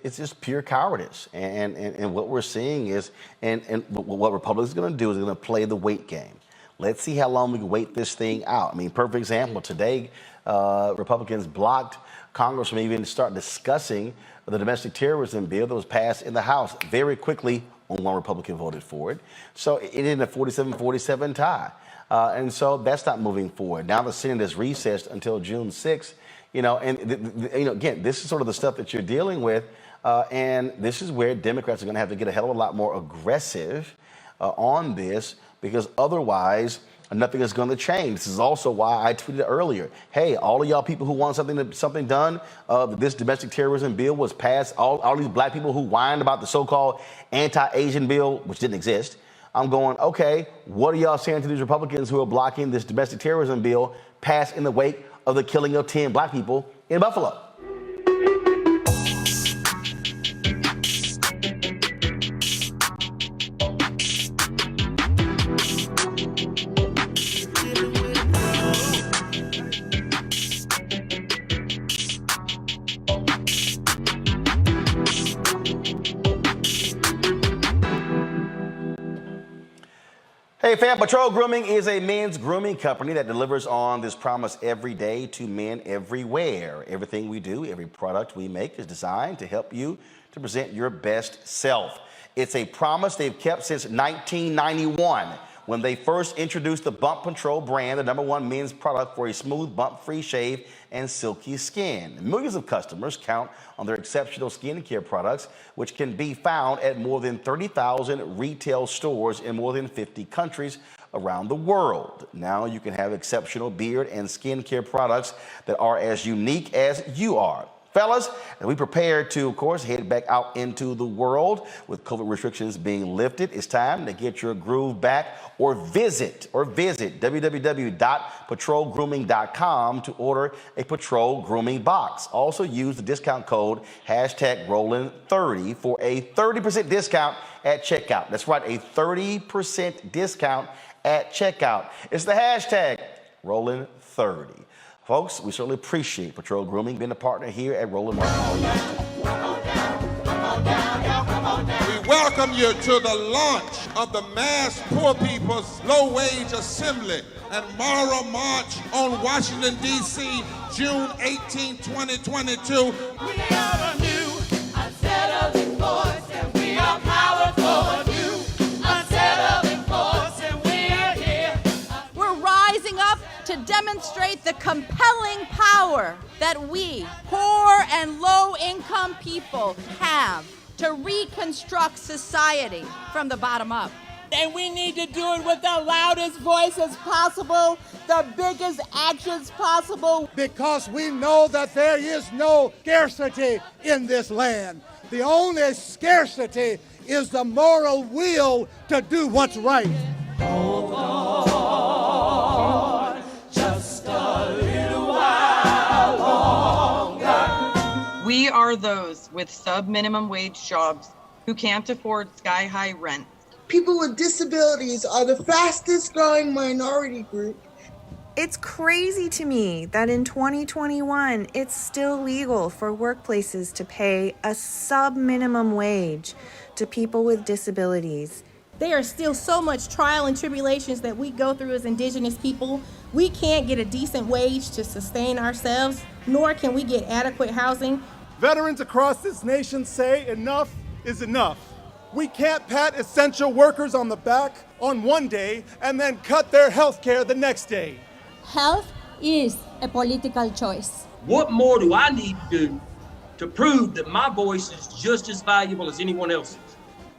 It's just pure cowardice. And what we're seeing is, and what Republicans are going to do is they're going to play the wait game. Let's see how long we can wait this thing out. I mean, perfect example, today, Republicans blocked Congress from even start discussing the domestic terrorism bill that was passed in the House. Very quickly, only one Republican voted for it. So it ended a 47-47 tie. And so that's not moving forward. Now the Senate is recessed until June 6th. Again, this is sort of the stuff that you're dealing with. And this is where Democrats are going to have to get a hell of a lot more aggressive on this, because otherwise nothing is going to change. This is also why I tweeted earlier, hey, all of y'all people who want something done, this domestic terrorism bill was passed, all these black people who whined about the so-called anti-Asian bill, which didn't exist. I'm going, okay, what are y'all saying to these Republicans who are blocking this domestic terrorism bill passed in the wake of the killing of 10 black people in Buffalo? Hey fam, Patrol Grooming is a men's grooming company that delivers on this promise every day to men everywhere. Everything we do, every product we make is designed to help you to present your best self. It's a promise they've kept since 1991, when they first introduced the Bump Control brand, the #1 men's product for a smooth, bump-free shave and silky skin. Millions of customers count on their exceptional skincare products, which can be found at more than 30,000 retail stores in more than 50 countries around the world. Now you can have exceptional beard and skincare products that are as unique as you are. Fellas, as we prepare to, of course, head back out into the world with COVID restrictions being lifted, it's time to get your groove back or visit www.patrolgrooming.com to order a Patrol Grooming box. Also use the discount code #Roland30 for a 30% discount at checkout. That's right, a 30% discount at checkout. It's the hashtag Roland30. Folks, we certainly appreciate Patrol Grooming being a partner here at Roland Marketing. We welcome you to the launch of the Mass Poor People's Low-Wage Assembly and Moral March on Washington, D.C., June 18, 2022. We are a new, unsettling force, and we are powerful. New, unsettling force, and we are here. We're rising up to demonstrate the compelling power that we, poor and low-income people, have to reconstruct society from the bottom up. And we need to do it with the loudest voices possible, the biggest actions possible. Because we know that there is no scarcity in this land. The only scarcity is the moral will to do what's right. Hold on, just a little while longer. We are those with sub-minimum wage jobs who can't afford sky-high rent. People with disabilities are the fastest growing minority group. It's crazy to me that in 2021, it's still legal for workplaces to pay a sub-minimum wage to people with disabilities. There are still so much trial and tribulations that we go through as Indigenous people. We can't get a decent wage to sustain ourselves, nor can we get adequate housing. Veterans across this nation say enough is enough. We can't pat essential workers on the back on one day and then cut their health care the next day. Health is a political choice. What more do I need to do to prove that my voice is just as valuable as anyone else's?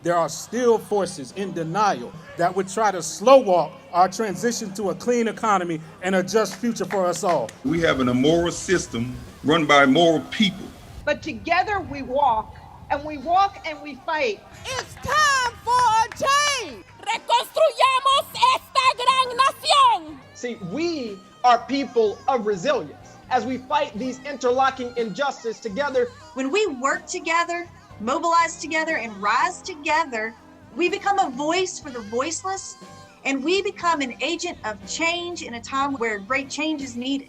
There are still forces in denial that would try to slow walk our transition to a clean economy and a just future for us all. We have an immoral system run by immoral people. But together we walk, and we walk and we fight. It's time for a change. Reconstruyamos esta gran nación. See, we are people of resilience. As we fight these interlocking injustices together, when we work together, mobilize together, and rise together, we become a voice for the voiceless, and we become an agent of change in a time where great change is needed.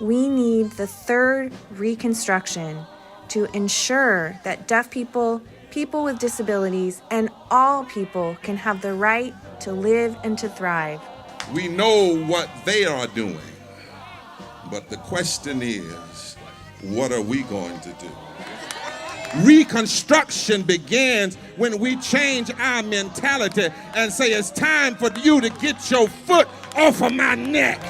We need the third reconstruction, to ensure that deaf people, people with disabilities, and all people can have the right to live and to thrive. We know what they are doing, but the question is, what are we going to do? Reconstruction begins when we change our mentality and say it's time for you to get your foot off of my neck.